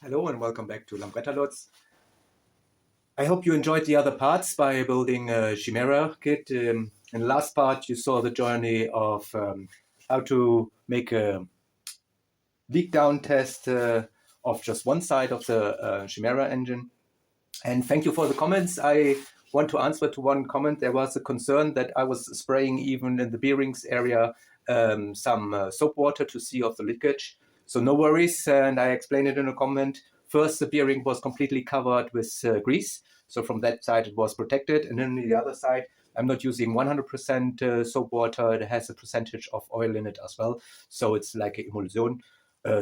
Hello and welcome back to Lambretta-Lutz. I hope you enjoyed the other parts by building a Chimera kit. In the last part you saw the journey of how to make a leak down test of just one side of the Chimera engine. And thank you for the comments. I want to answer to one comment. There was a concern that I was spraying even in the bearings area some soap water to see off the leakage. So no worries, and I explained it in a comment. First, the bearing was completely covered with grease. So from that side, it was protected. And then the other side, I'm not using 100% soap water. It has a percentage of oil in it as well. So it's like an emulsion.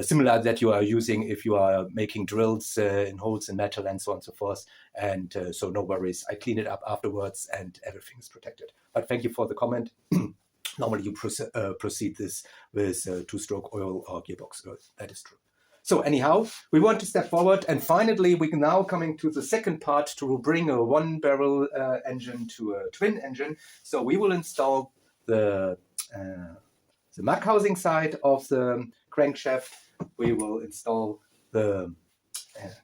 Similar that you are using if you are making drills in holes in metal and so on and so forth. And so no worries. I clean it up afterwards and everything is protected. But thank you for the comment. Normally you proceed this with two-stroke oil or gearbox oil. That is true. So anyhow, we want to step forward, and finally we can now coming to the second part to bring a one-barrel engine to a twin engine. So we will install the Mech housing side of the crankshaft. We will install the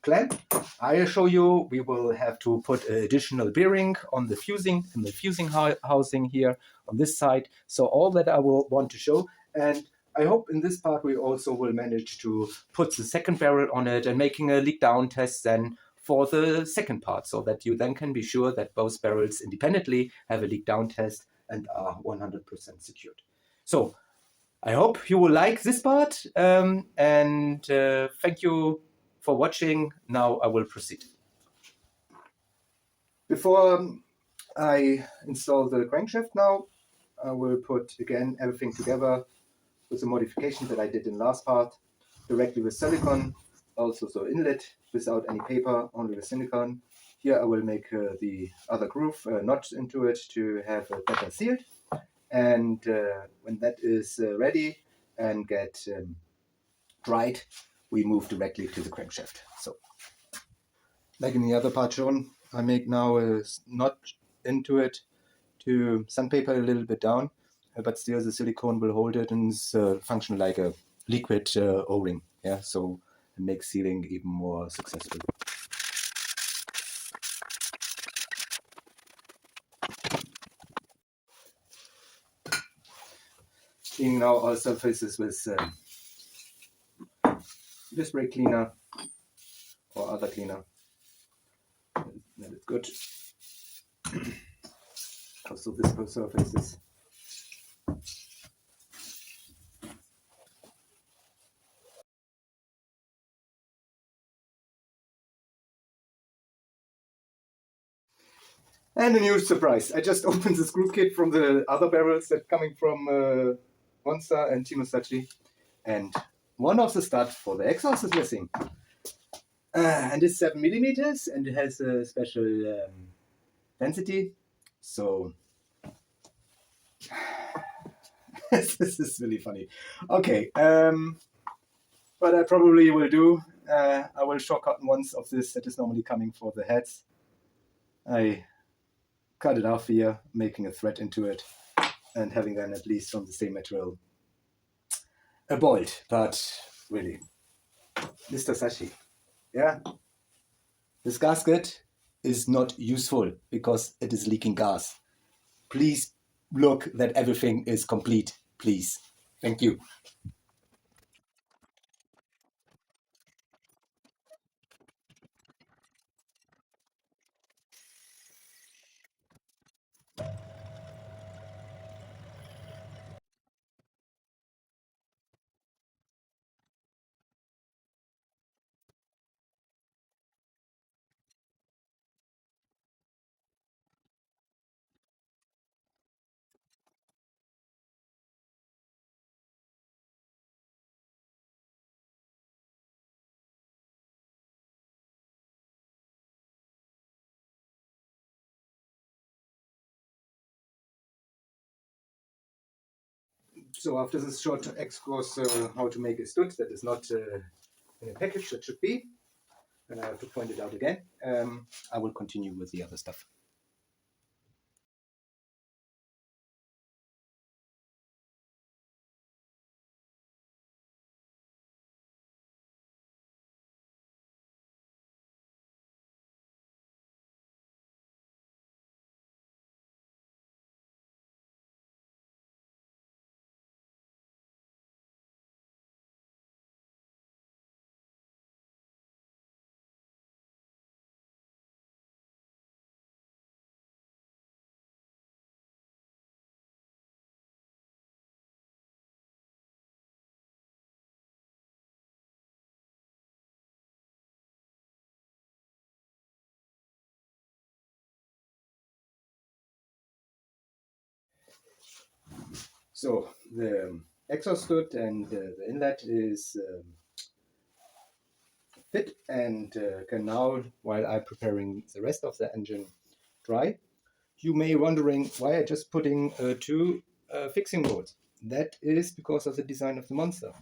clamp. I show you we will have to put additional bearing on the fusing in the fusing housing here on this side. So all that I will want to show, and I hope in this part we also will manage to put the second barrel on it and making a leak down test then for the second part, so that you then can be sure that both barrels independently have a leak down test and are 100% secured. So I hope you will like this part, and thank you for watching. Now I will proceed. Before I install the crankshaft now, I will put again everything together with the modifications that I did in the last part, directly with silicone, also the inlet without any paper, only with silicone. Here I will make the other groove notch into it to have it better sealed. And when that is ready and get dried, we move directly to the crankshaft. So, like in the other part shown, I make now a notch into it to sandpaper a little bit down, but still the silicone will hold it and function like a liquid O-ring. Yeah, so it makes sealing even more successful. Cleaning now all surfaces with this brake cleaner or other cleaner. That is good. Also this surfaces. And a new surprise. I just opened this groove kit from the other barrels that coming from Monster and Timosachi. And one of the studs for the exhaust is missing. And it's 7 millimeters and it has a special density. So this is really funny. Okay, what I probably will do, I will shortcut ones of this that is normally coming for the heads. I cut it off here, making a thread into it, and having then at least from the same material a bolt. But really, Mr. Sashi, yeah, this gasket is not useful because it is leaking gas. Please look that everything is complete, please. Thank you. So after this short excursus how to make a stud that is not in a package that should be, and I have to point it out again, I will continue with the other stuff. So the exhaust hood and the inlet is fit and can now, while I'm preparing the rest of the engine dry, you may wondering why I just putting two fixing rods. That is because of the design of the monster.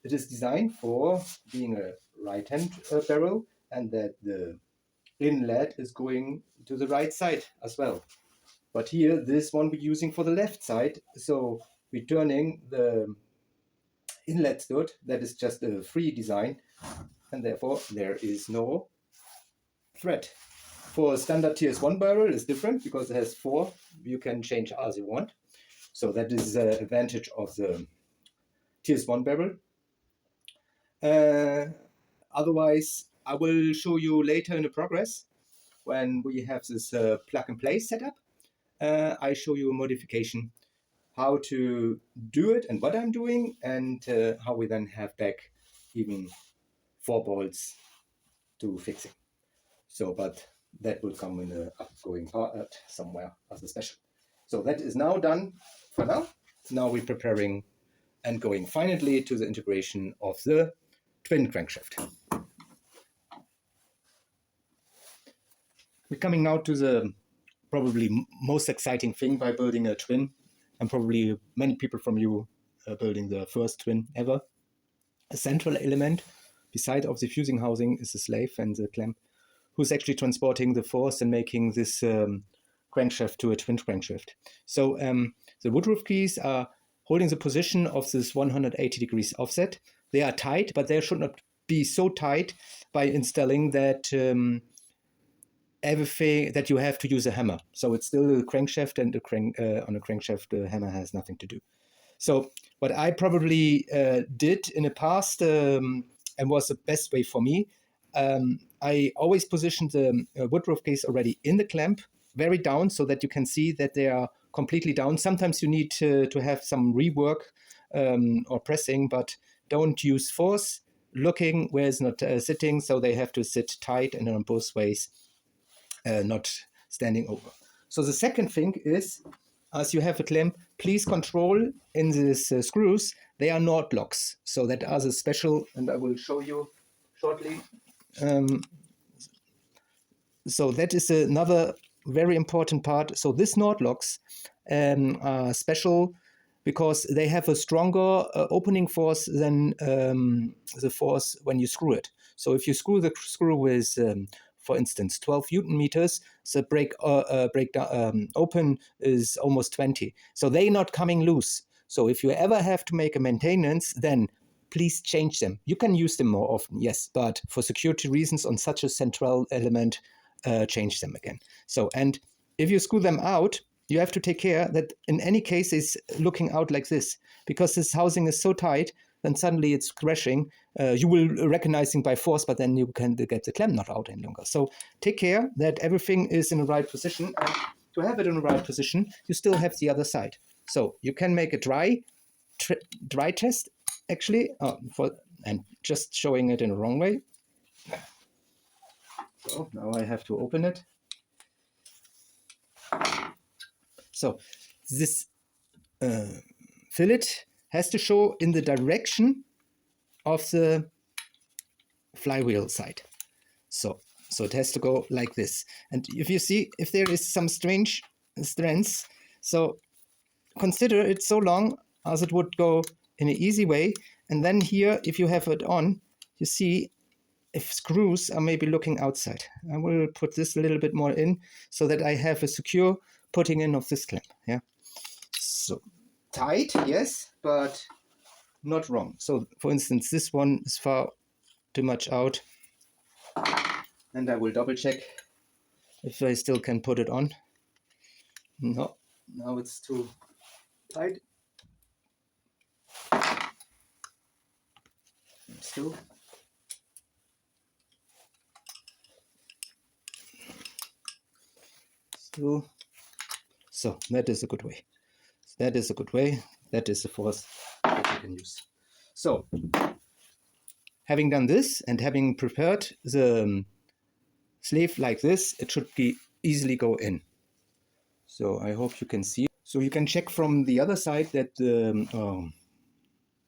It is designed for being a right-hand barrel, and that the inlet is going to the right side as well. But here, this one we're using for the left side, so we're turning the inlet stud. That is just a free design, and therefore there is no thread. For a standard TS1 barrel is different because it has four. You can change as you want. So that is the advantage of the TS1 barrel. Otherwise, I will show you later in the progress when we have this plug and play setup. I show you a modification, how to do it and what I'm doing, and how we then have back even 4 bolts to fixing. So, but that will come in the upgoing part somewhere as a special. So that is now done for now. Now we're preparing and going finally to the integration of the twin crankshaft. We're coming now to the probably most exciting thing by building a twin, and probably many people from you building the first twin ever. A central element beside of the fusing housing is the slave and the clamp, who's actually transporting the force and making this crankshaft to a twin crankshaft. So the woodroof keys are holding the position of this 180 degrees offset. They are tight, but they should not be so tight by installing that everything that you have to use a hammer. So it's still a crankshaft, and on a crankshaft the hammer has nothing to do. So what I probably did in the past and was the best way for me, I always positioned the woodroof case already in the clamp, very down, so that you can see that they are completely down. Sometimes you need to have some rework or pressing, but don't use force. Looking where it's not sitting, so they have to sit tight and on both ways, not standing over. So the second thing is, as you have a clamp, please control in these screws, they are not locks. So that are the special, and I will show you shortly. So that is another very important part. So these Nord locks are special because they have a stronger opening force than the force when you screw it. So if you screw the screw with, for instance, 12 Newton meters, the open is almost 20. So they're not coming loose. So if you ever have to make a maintenance, then please change them. You can use them more often, yes, but for security reasons on such a central element, change them again. So, and if you screw them out, you have to take care that in any case it's looking out like this, because this housing is so tight, then suddenly it's crashing. You will recognizing by force, but then you can get the clamp not out any longer. So take care that everything is in the right position. And to have it in the right position, you still have the other side. So you can make a dry test, actually, and just showing it in the wrong way. So now I have to open it. So this fillet has to show in the direction of the flywheel side. So it has to go like this. And if you see, if there is some strange strands, so consider it so long as it would go in an easy way. And then here, if you have it on, you see if screws are maybe looking outside. I will put this a little bit more in so that I have a secure putting in of this clamp. Yeah. So tight, yes, but not wrong. So for instance, this one is far too much out. And I will double check if I still can put it on. No, now it's too tight. Still. So that is a good way. That is a good way. That is the force that you can use. So having done this and having prepared the sleeve like this, it should be easily go in. So I hope you can see. So you can check from the other side that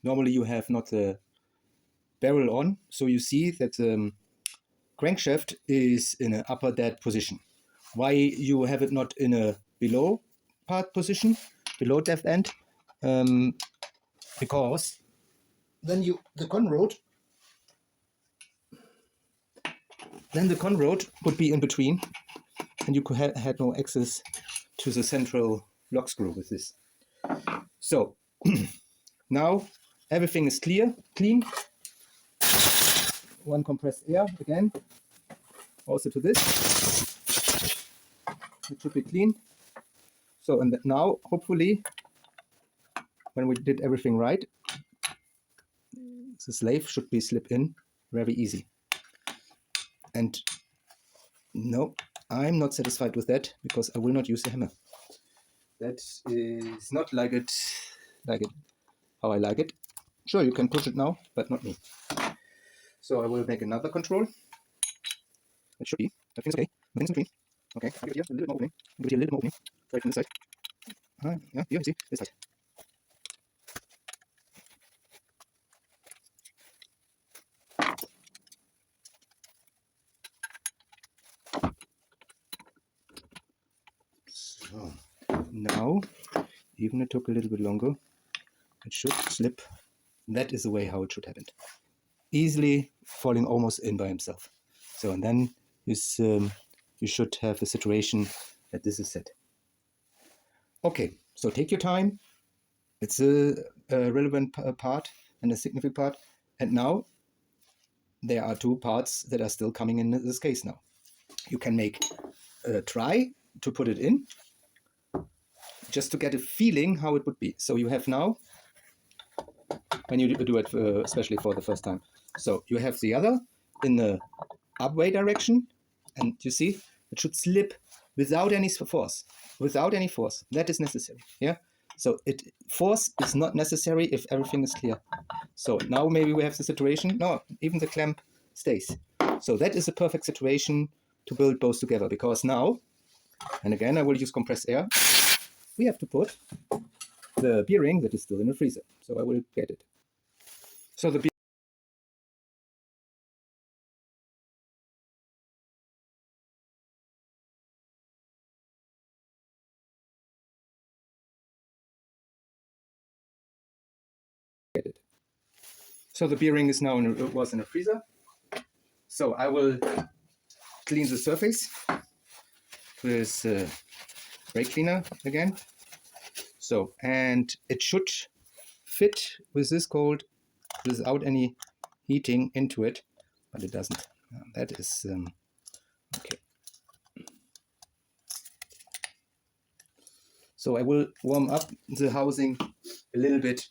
normally you have not the barrel on, so you see that the crankshaft is in an upper dead position. Why you have it not in a below part position, below depth end? Because then the conrod would be in between, and you could had no access to the central lock screw with this. So now everything is clean. One compressed air again, also to this. It should be clean. So and now hopefully, when we did everything right, the slave should be slip in very easy. And no, I'm not satisfied with that because I will not use the hammer. That is not like it how I like it. Sure, you can push it now, but not me. So I will make another control. It should be. Everything's okay. Everything's clean. Okay, I'll give it here a little bit more opening. Give it here a little bit more opening. Try it from this side. Yeah, here you see, this side. So now, even it took a little bit longer, it should slip. That is the way how it should happen. Easily falling almost in by himself. So and then you should have a situation that this is set. Okay, so take your time. It's a relevant part and a significant part. And now there are two parts that are still coming in this case now. You can make a try to put it in, just to get a feeling how it would be. So you have now, when you do it especially for the first time, so you have the other in the upway direction, and you see it should slip without any force. Without any force, that is necessary. Yeah. So force is not necessary if everything is clear. So now maybe we have the situation. No, even the clamp stays. So that is a perfect situation to build both together, because now, and again I will use compressed air, we have to put the bearing that is still in the freezer. So I will get it. So the bearing is now was in a freezer. So I will clean the surface with brake cleaner again. So, and it should fit with this cold without any heating into it, but it doesn't. That is okay. So I will warm up the housing a little bit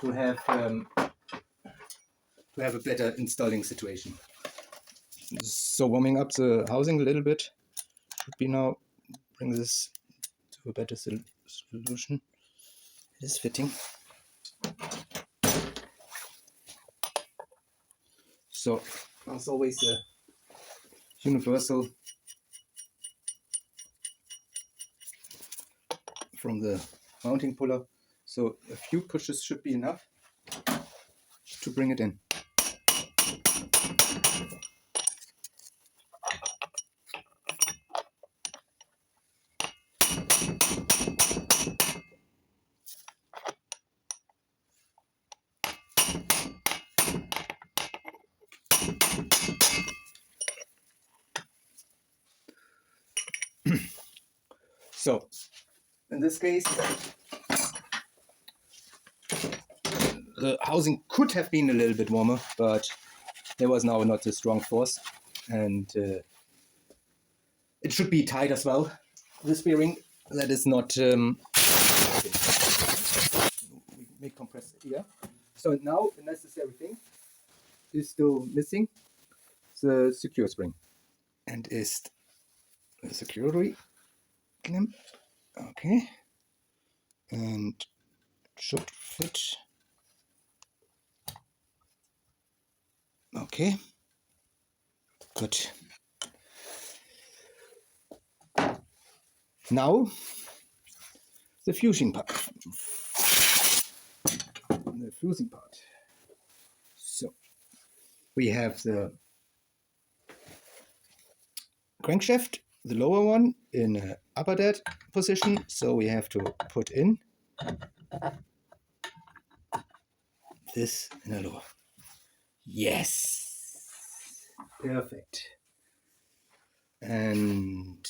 to have a better installing situation. So warming up the housing a little bit should be now bring this to a better solution. It is fitting. So as always, a universal from the mounting puller. So a few pushes should be enough to bring it in. So in this case, the housing could have been a little bit warmer, but there was now not a strong force, and it should be tight as well. This bearing that is not we make compressed air. So now the necessary thing is still missing, the secure spring, and is the security clamp. Okay, and should fit. Okay, good. Now the fusing part. So we have the crankshaft, the lower one, in an upper dead position. So we have to put in this in a lower. Yes, perfect. And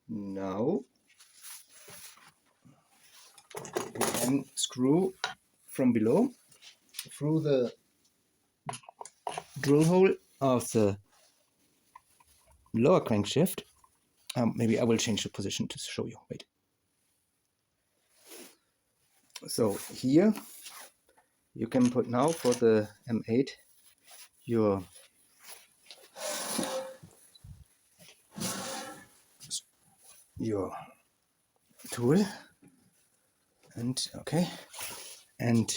now we can screw from below through the drill hole of the lower crankshaft. Maybe I will change the position to show you. Wait. So here you can put now for the M8 your tool, and okay, and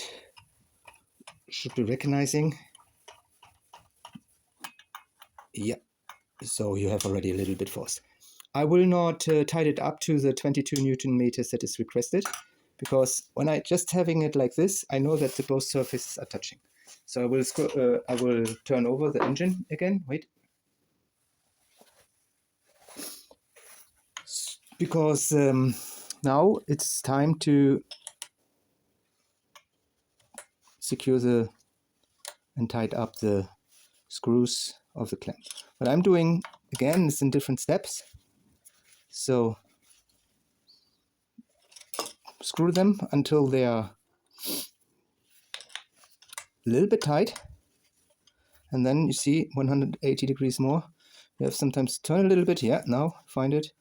should be recognizing. Yeah, so you have already a little bit force. I will not tighten it up to the 22 Newton meters that is requested, because when I just having it like this, I know that the both surfaces are touching. So I will turn over the engine again. Wait, because now it's time to secure and tighten up the screws of the clamp. What I'm doing again is in different steps. So screw them until they are a little bit tight, and then you see 180 degrees more. You have sometimes turn a little bit. Yeah, now find it,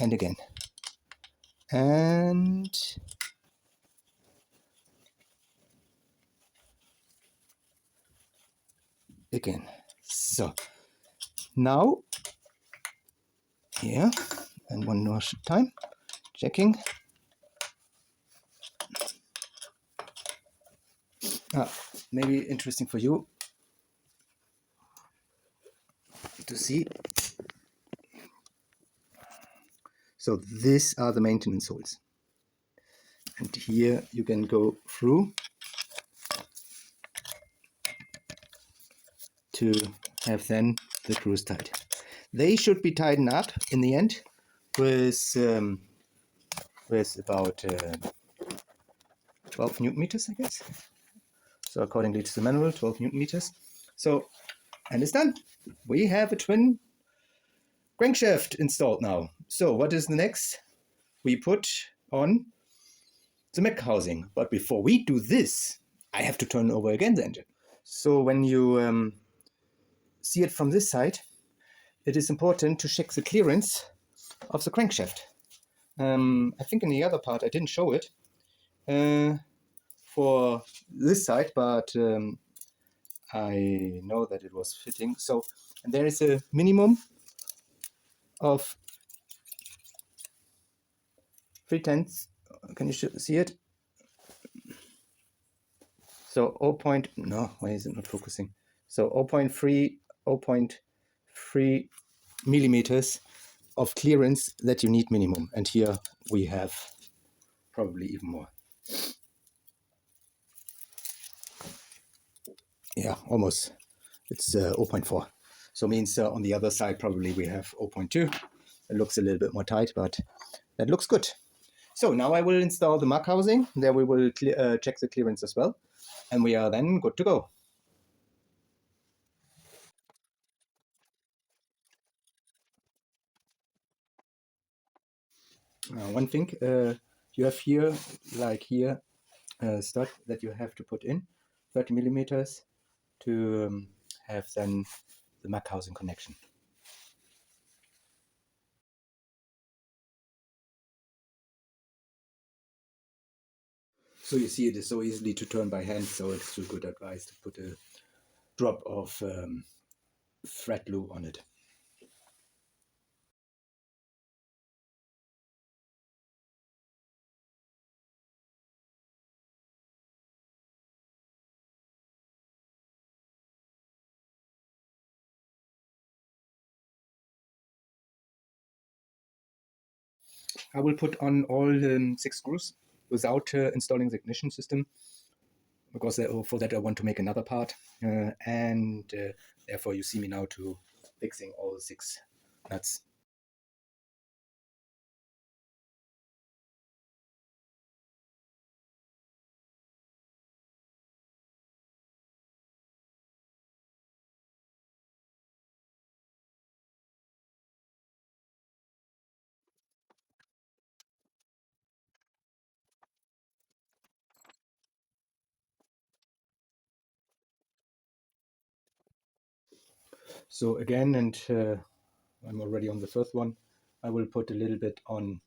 and again, and again. So now here, and one more time, checking. Maybe interesting for you to see. So these are the maintenance holes, and here you can go through to have then the screws tight. They should be tightened up in the end with about 12 Newton meters, I guess. So accordingly to the manual, 12 Newton meters. So, and it's done. We have a twin crankshaft installed now. So what is the next? We put on the Mech housing. But before we do this, I have to turn over again the engine. So when you see it from this side, it is important to check the clearance of the crankshaft. I think in the other part I didn't show it for this side, but I know that it was fitting. So, and there is a minimum of 3/10. Can you see it? So 0. No, why is it not focusing? So 0.3 millimeters of clearance that you need minimum, and here we have probably even more. Yeah, almost. It's 0.4. So means on the other side probably we have 0.2. It looks a little bit more tight, but that looks good. So now I will install the Mech housing. There we will check the clearance as well, and we are then good to go. One thing you have here, like here, stud that you have to put in 30 millimeters to have then the Mech housing connection. So you see it is so easily to turn by hand, so it's a good advice to put a drop of thread glue on it. I will put on all 6 screws without installing the ignition system, because for that I want to make another part, and therefore you see me now to fixing all 6 nuts. So again, and I'm already on the first one, I will put a little bit on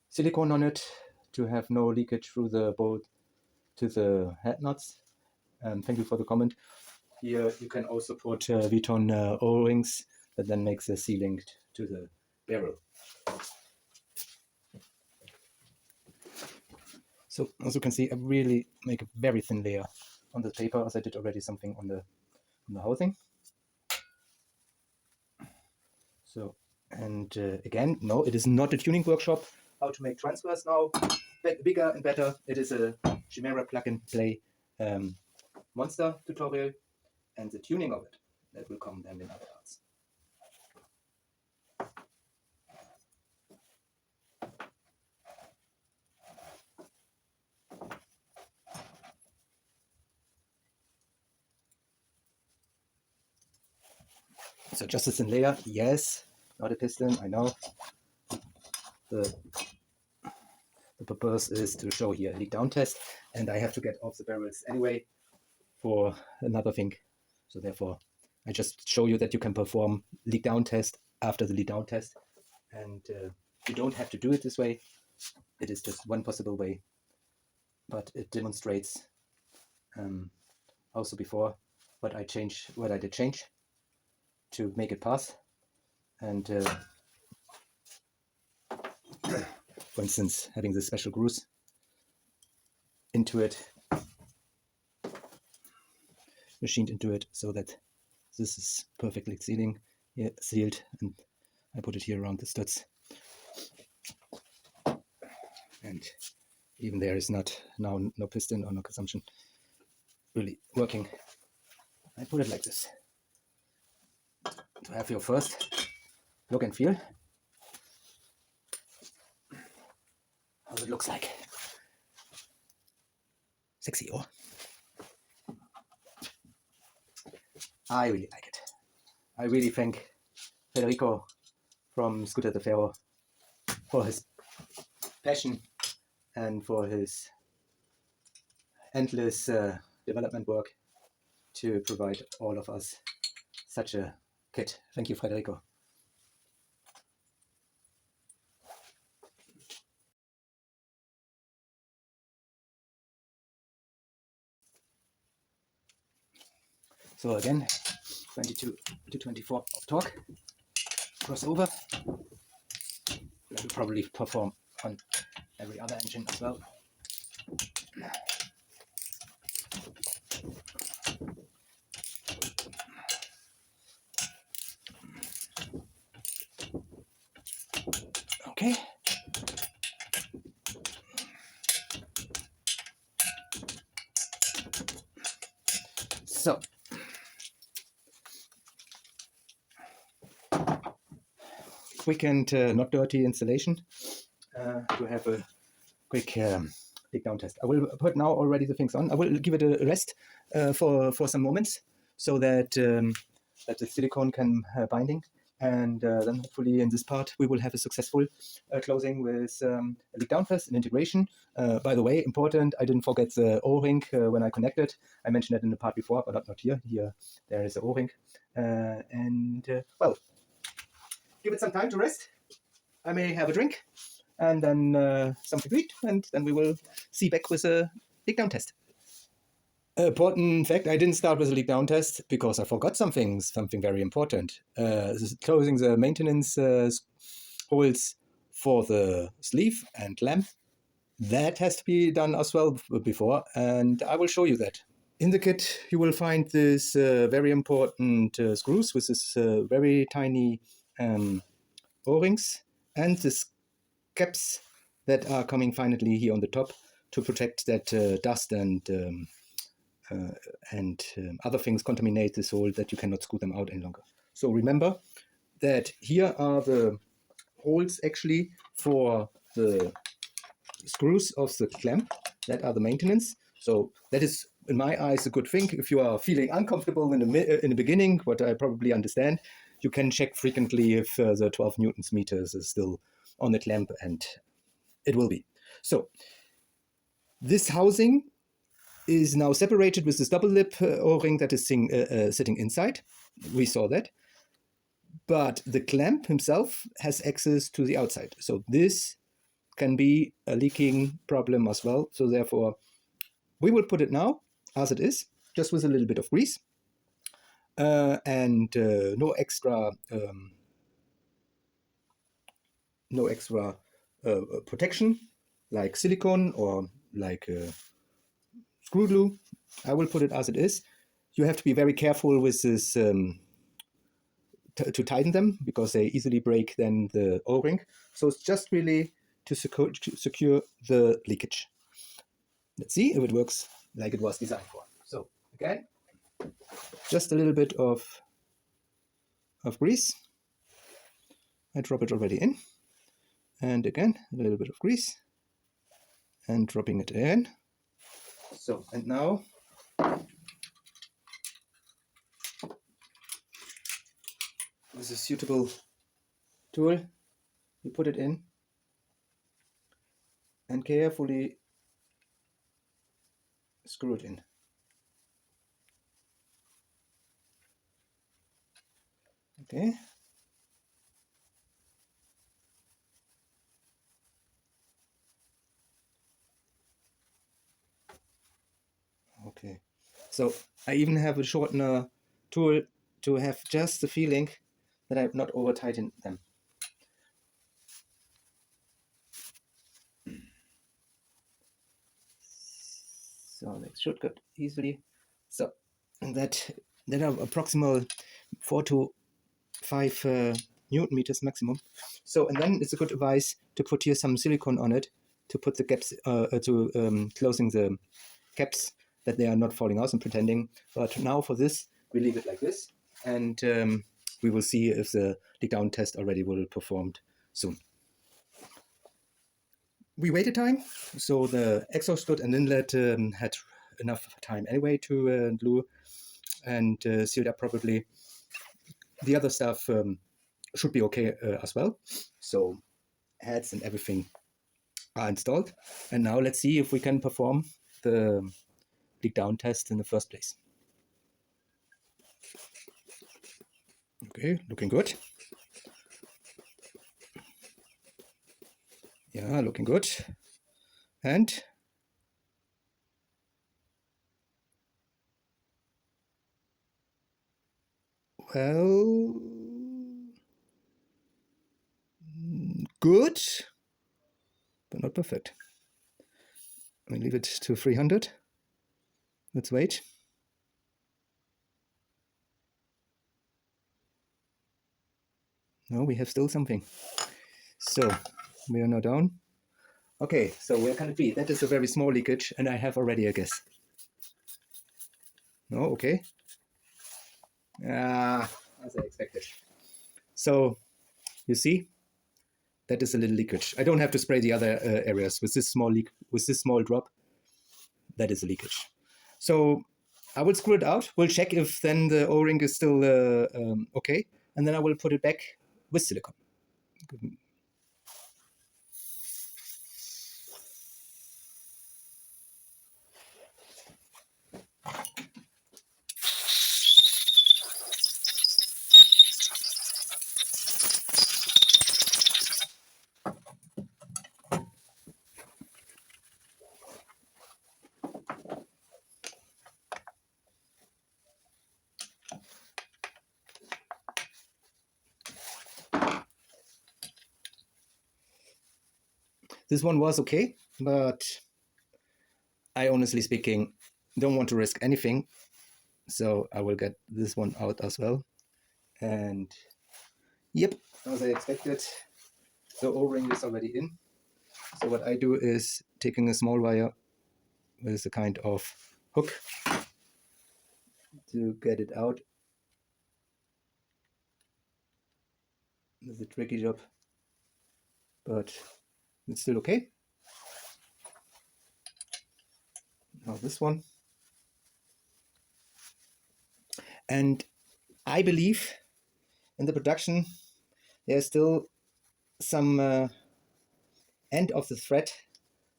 silicone on it to have no leakage through the bolt to the head nuts. Thank you for the comment. Here you can also put Viton O-rings that then makes the sealing to the barrel. So as you can see, I really make a very thin layer on the paper, as I did already something on the housing. So, and again, no, it is not a tuning workshop. How to make transfers now bigger and better. It is a Chimera plug and play monster tutorial, and the tuning of it that will come then in other parts. So just a thin layer, yes, not a piston, I know. The purpose is to show here a leak down test, and I have to get off the barrels anyway for another thing. So therefore, I just show you that you can perform leak down test after the leak down test, and you don't have to do it this way. It is just one possible way, but it demonstrates also before what I did change to make it pass. And for instance, having the special grooves into it, machined into it, so that this is perfectly sealed, and I put it here around the studs. And even there is no piston or no consumption really working. I put it like this to have your first look and feel how it looks like. Sexy, or I really like it. I really thank Federico from Scooter the Fero for his passion and for his endless development work to provide all of us such a kit. Thank you, Federico. So again, 22 to 24 of torque, crossover. That will probably perform on every other engine as well. Okay. So quick and not dirty installation to have a quick dig down test. I will put now already the things on. I will give it a rest for some moments, so that that the silicone can binding, and then hopefully in this part we will have a successful closing with a leak down test and integration. By the way, important, I didn't forget the O-ring when I connected. I mentioned that in the part before, but not here. Here there is the O-ring, and well, give it some time to rest. I may have a drink, and then something to eat, and then we will see back with a leak down test. Important fact, I didn't start with a leak down test because I forgot something very important. Closing the maintenance holes for the sleeve and lamp. That has to be done as well before, and I will show you that. In the kit, you will find this very important screws with this very tiny O-rings and the caps that are coming finally here on the top to protect that dust and other things contaminate this hole that you cannot screw them out any longer. So remember that here are the holes actually for the screws of the clamp that are the maintenance. So that is, in my eyes, a good thing. If you are feeling uncomfortable in the beginning, what I probably understand, you can check frequently if the 12 newtons meters is still on the clamp, and it will be. So this housing is now separated with this double lip O-ring that is sitting inside. We saw that. But the clamp himself has access to the outside. So this can be a leaking problem as well. So therefore, we will put it now as it is, just with a little bit of grease and no extra protection like silicone or like screw glue. I will put it as it is. You have to be very careful with this to tighten them because they easily break then the O-ring. So it's just really to secure the leakage. Let's see if it works like it was designed for. So again, just a little bit of grease. I drop it already in. And again, a little bit of grease. And dropping it in. So, and now with a suitable tool, you put it in and carefully screw it in. Okay. Okay. So I even have a shortener tool to have just the feeling that I've not over tightened them. So that should go easily. So and that are approximately 4 to 5 Newton meters maximum. So and then it's a good advice to put here some silicone on it to put the gaps closing the caps that they are not falling out and pretending. But now for this we leave it like this, and we will see if the leak down test already will performed soon. We waited time, so the exhaust hood and inlet had enough time anyway to glue and sealed up properly. The other stuff should be okay as well. So heads and everything are installed. And now let's see if we can perform the leak down test in the first place. Okay, looking good. Yeah, looking good. And well, good, but not perfect. I mean, leave it to 300. Let's wait. No, we have still something. So we are now down. Okay, so where can it be? That is a very small leakage, and I have already a guess. No, okay. As I expected. So you see, that is a little leakage. I don't have to spray the other areas with this small leak, with this small drop. That is a leakage. So I will screw it out. We'll check if then the O-ring is still okay, and then I will put it back with silicone. This one was okay, but I honestly speaking don't want to risk anything. So I will get this one out as well. And yep, as I expected, the O-ring is already in. So what I do is taking a small wire with a kind of hook to get it out. It's a tricky job, but it's still okay. Now this one. And I believe in the production there's still some end of the thread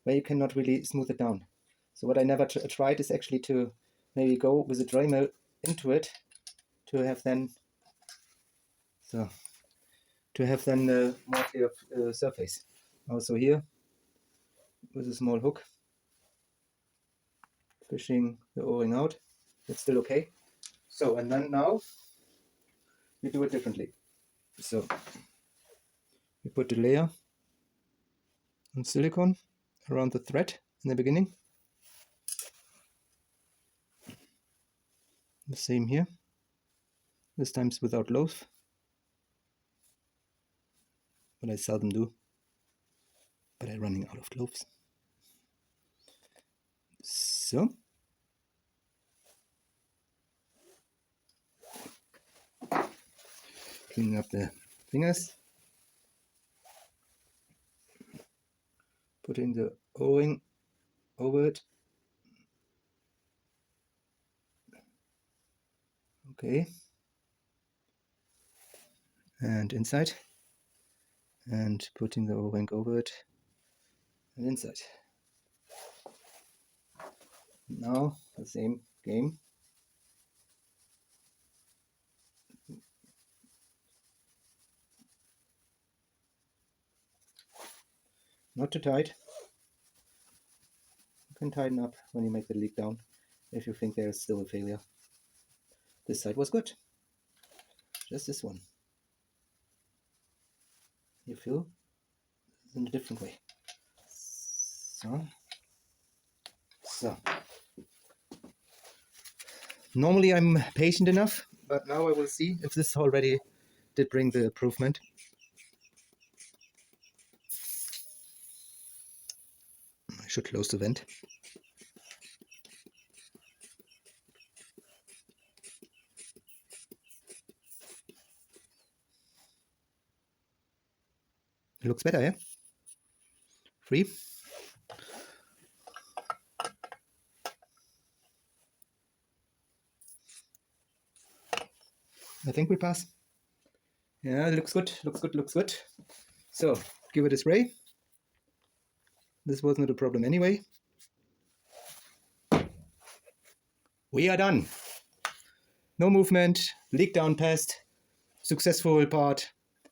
where you cannot really smooth it down. So what I never tried is actually to maybe go with a Dremel into it to have then more clear surface. Also here with a small hook, fishing the O-ring out. It's still okay. So, and then now we do it differently. So we put the layer on silicone around the thread in the beginning. The same here. This time without loaf, but I seldom do. But I'm running out of loaves. So cleaning up the fingers, putting the O-ring over it. Okay, and inside, and putting the O-ring over it and inside. Now the same game. Not too tight. You can tighten up when you make the leak down if you think there is still a failure. This side was good. Just this one. You feel in a different way. So. Normally I'm patient enough, but now I will see if this already did bring the improvement. I should close the vent. It looks better, yeah? Free. I think we pass. Yeah, it looks good, looks good. So, give it a spray. This was not a problem anyway. We are done. No movement, leak down passed, successful part.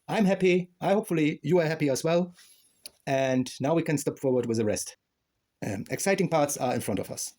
I'm happy. Hopefully you are happy as well. And now we can step forward with the rest. Exciting parts are in front of us.